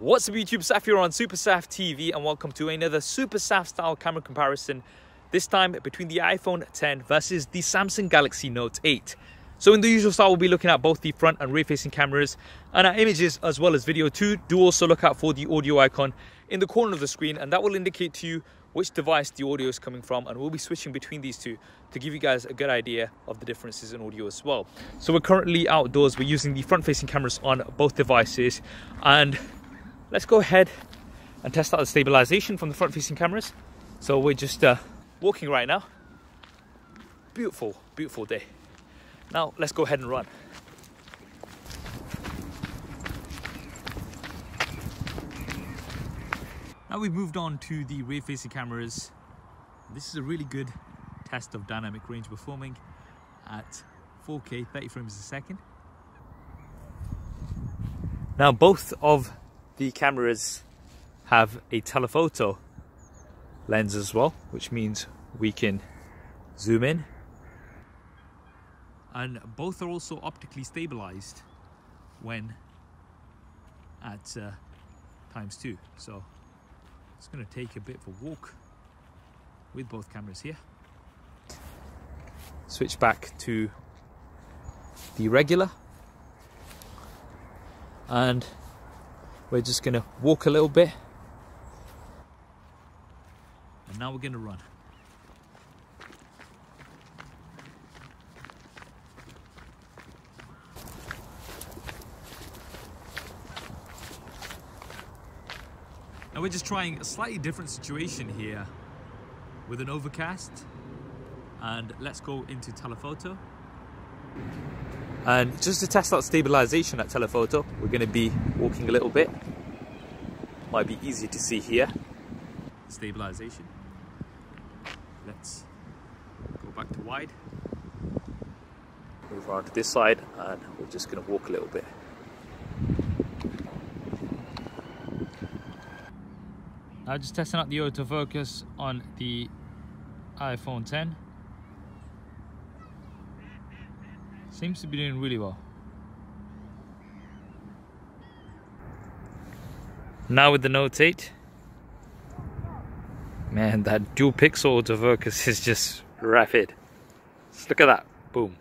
What's up YouTube, Saf here on Super Saf TV and welcome to another Super Saf style camera comparison. This time between the iPhone X versus the Samsung Galaxy Note 8. So in the usual style we'll be looking at both the front and rear facing cameras and our images as well as video too. Do also look out for the audio icon in the corner of the screen and that will indicate to you which device the audio is coming from, and we'll be switching between these two to give you guys a good idea of the differences in audio as well. So we're currently outdoors, we're using the front facing cameras on both devices, and let's go ahead and test out the stabilization from the front facing cameras. So we're just walking right now. Beautiful, beautiful day. Now let's go ahead and run. Now we've moved on to the rear facing cameras. This is a really good test of dynamic range performing at 4K 30 frames a second. Now both of the cameras have a telephoto lens as well, which means we can zoom in, and both are also optically stabilized when at ×2. So it's going to take a bit of a walk with both cameras here. Switch back to the regular, and we're just going to walk a little bit, and now we're going to run. Now we're just trying a slightly different situation here with an overcast, and let's go into telephoto. And just to test out stabilization at telephoto, we're going to be walking a little bit. Might be easy to see here. Stabilization. Let's go back to wide. Move around to this side, and we're just going to walk a little bit. Now just testing out the autofocus on the iPhone X. Seems to be doing really well. Now with the Note 8. Man, that dual pixel autofocus is just rapid. Just look at that. Boom.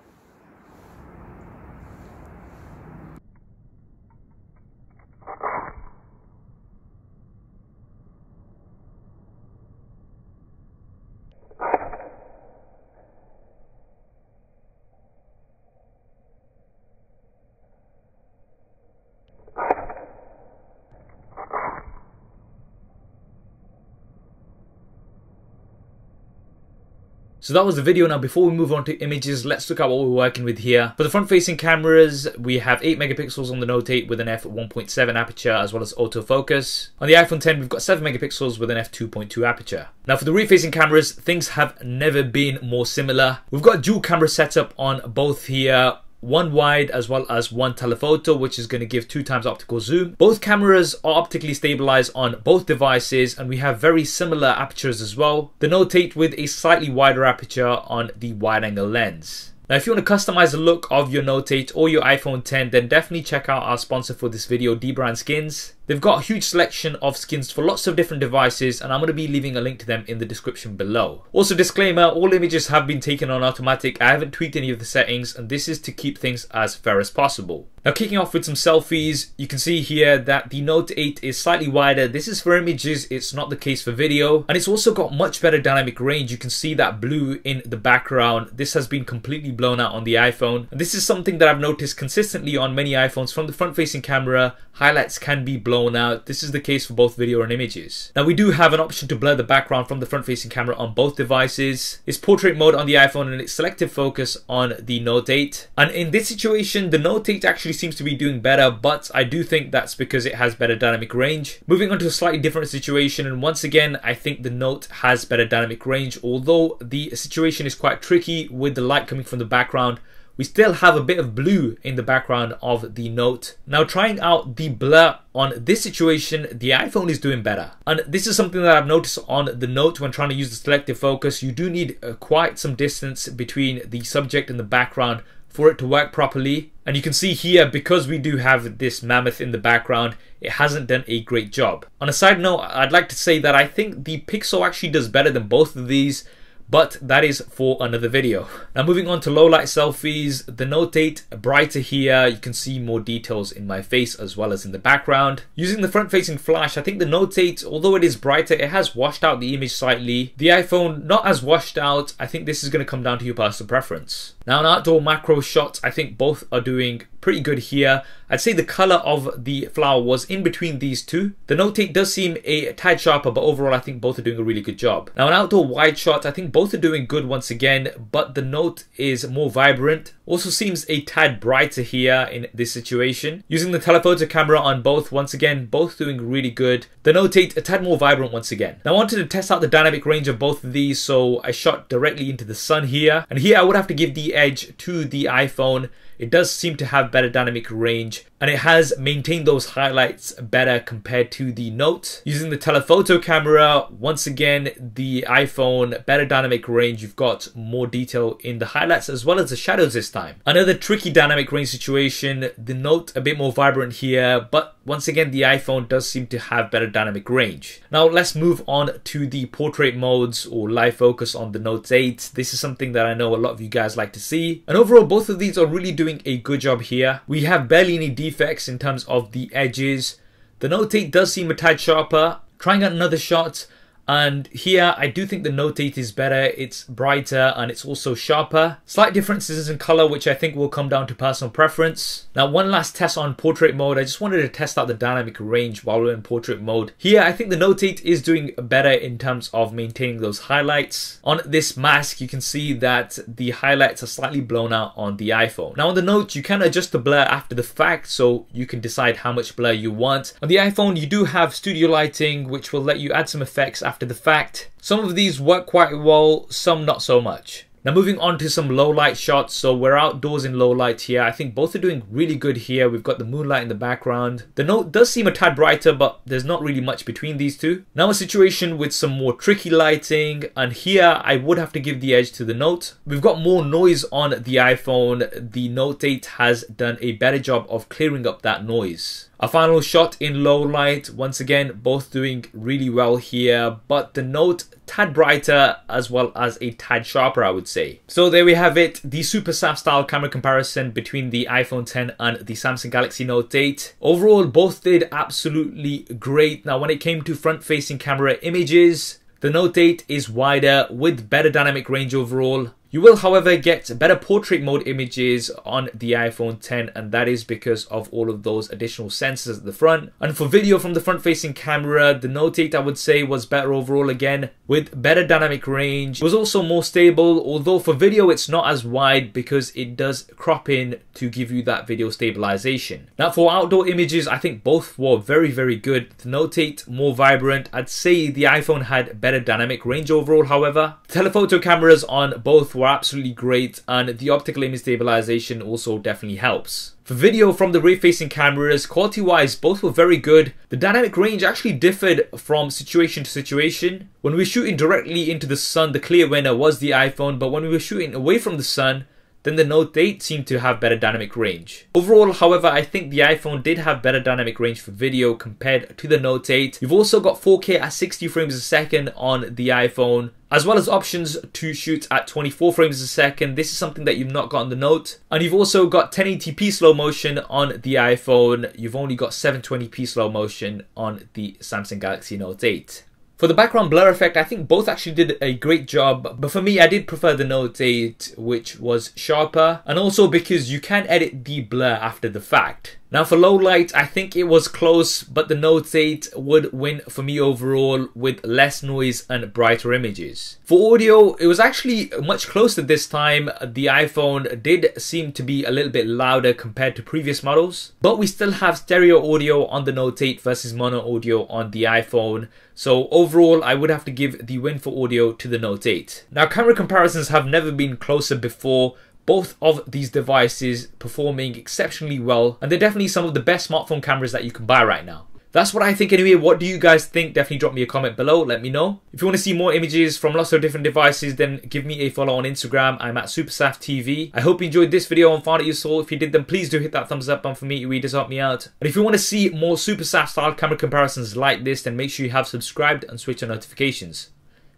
So that was the video. Now before we move on to images, let's look at what we're working with here. For the front facing cameras, we have 8 megapixels on the Note 8 with an f1.7 aperture as well as autofocus. On the iPhone X, we've got 7 megapixels with an f2.2 aperture. Now for the rear facing cameras, things have never been more similar. We've got dual camera setup on both here. One wide as well as one telephoto, which is going to give 2x optical zoom. Both cameras are optically stabilized on both devices, and we have very similar apertures as well. The Note 8 with a slightly wider aperture on the wide angle lens. Now if you want to customize the look of your Note 8 or your iPhone X, then definitely check out our sponsor for this video, Dbrand Skins. They've got a huge selection of skins for lots of different devices, and I'm going to be leaving a link to them in the description below. Also disclaimer, all images have been taken on automatic. I haven't tweaked any of the settings, and this is to keep things as fair as possible. Now kicking off with some selfies, you can see here that the Note 8 is slightly wider. This is for images, it's not the case for video. And it's also got much better dynamic range. You can see that blue in the background. This has been completely blown out on the iPhone. And this is something that I've noticed consistently on many iPhones. From the front facing camera, highlights can be blown out. This is the case for both video and images. Now we do have an option to blur the background from the front facing camera on both devices. It's portrait mode on the iPhone and it's selective focus on the Note 8. And in this situation, the Note 8 actually seems to be doing better, but I do think that's because it has better dynamic range. Moving on to a slightly different situation, and once again I think the Note has better dynamic range, although the situation is quite tricky with the light coming from the background. we still have a bit of blue in the background of the Note. Now, trying out the blur on this situation, the iPhone is doing better. And this is something that I've noticed on the Note when trying to use the selective focus. You do need quite some distance between the subject and the background for it to work properly. And you can see here, because we do have this mammoth in the background, it hasn't done a great job. On a side note, I'd like to say that I think the Pixel actually does better than both of these, but that is for another video. Now moving on to low light selfies, the Note 8 brighter here. You can see more details in my face as well as in the background. Using the front facing flash, I think the Note 8, although it is brighter, it has washed out the image slightly. The iPhone, not as washed out. I think this is going to come down to your personal preference. Now in outdoor macro shots, I think both are doing pretty good here. I'd say the color of the flower was in between these two. The Note 8 does seem a tad sharper, but overall I think both are doing a really good job. Now in outdoor wide shots, I think both are doing good once again, but the Note is more vibrant. Also seems a tad brighter here in this situation. Using the telephoto camera on both, once again, both doing really good. The Note 8 a tad more vibrant once again. Now I wanted to test out the dynamic range of both of these, so I shot directly into the sun here. And here I would have to give the edge to the iPhone. It does seem to have better dynamic range, and it has maintained those highlights better compared to the Note. Using the telephoto camera, once again, the iPhone, better dynamic range. You've got more detail in the highlights as well as the shadows this time. Another tricky dynamic range situation, the Note a bit more vibrant here, but once again, the iPhone does seem to have better dynamic range. Now let's move on to the portrait modes or live focus on the Note 8. This is something that I know a lot of you guys like to see. And overall, both of these are really doing a good job here. We have barely any defects in terms of the edges. The Note 8 does seem a tad sharper. Trying out another shot, and here I do think the Note 8 is better. It's brighter and it's also sharper. Slight differences in color, which I think will come down to personal preference. Now one last test on portrait mode. I just wanted to test out the dynamic range while we're in portrait mode. Here I think the Note 8 is doing better in terms of maintaining those highlights. On this mask you can see that the highlights are slightly blown out on the iPhone. Now on the Note you can adjust the blur after the fact, so you can decide how much blur you want. On the iPhone you do have studio lighting, which will let you add some effects after the fact. Some of these work quite well, some not so much. Now moving on to some low light shots. So we're outdoors in low light here. I think both are doing really good here. We've got the moonlight in the background. The Note does seem a tad brighter, but there's not really much between these two. Now a situation with some more tricky lighting, and here I would have to give the edge to the Note. We've got more noise on the iPhone. The Note 8 has done a better job of clearing up that noise. A final shot in low light, once again both doing really well here, but the Note tad brighter as well as a tad sharper, I would say. So there we have it, the Super SAF style camera comparison between the iPhone X and the Samsung Galaxy Note 8. Overall both did absolutely great. Now when it came to front facing camera images, the Note 8 is wider with better dynamic range overall. You will, however, get better portrait mode images on the iPhone X, and that is because of all of those additional sensors at the front. And for video from the front-facing camera, the Note 8 I would say was better overall again, with better dynamic range. It was also more stable, although for video it's not as wide because it does crop in to give you that video stabilization. Now for outdoor images, I think both were very, very good. The Note 8 more vibrant. I'd say the iPhone had better dynamic range overall, however. Telephoto cameras on both were absolutely great, and the optical image stabilization also definitely helps. For video from the rear-facing cameras, quality-wise, both were very good. The dynamic range actually differed from situation to situation. When we were shooting directly into the sun, the clear winner was the iPhone, but when we were shooting away from the sun, then the Note 8 seemed to have better dynamic range. Overall, however, I think the iPhone did have better dynamic range for video compared to the Note 8. You've also got 4K at 60 frames a second on the iPhone, as well as options to shoot at 24 frames a second. This is something that you've not got on the Note. And you've also got 1080p slow motion on the iPhone. You've only got 720p slow motion on the Samsung Galaxy Note 8. For the background blur effect, I think both actually did a great job, but for me, I did prefer the Note 8, which was sharper, and also because you can edit the blur after the fact. Now for low light, I think it was close, but the Note 8 would win for me overall with less noise and brighter images. For audio, it was actually much closer this time. The iPhone did seem to be a little bit louder compared to previous models, but we still have stereo audio on the Note 8 versus mono audio on the iPhone. So overall, I would have to give the win for audio to the Note 8. Now camera comparisons have never been closer before. Both of these devices performing exceptionally well, and they're definitely some of the best smartphone cameras that you can buy right now. That's what I think anyway. What do you guys think? Definitely drop me a comment below. Let me know. If you want to see more images from lots of different devices, then give me a follow on Instagram. I'm at SuperSafTV. I hope you enjoyed this video and found it useful. If you did, then please do hit that thumbs up button for me. It really does help me out. And if you want to see more SuperSaf style camera comparisons like this, then make sure you have subscribed and switch on notifications.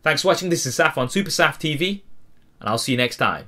Thanks for watching. This is Saf on SuperSafTV, and I'll see you next time.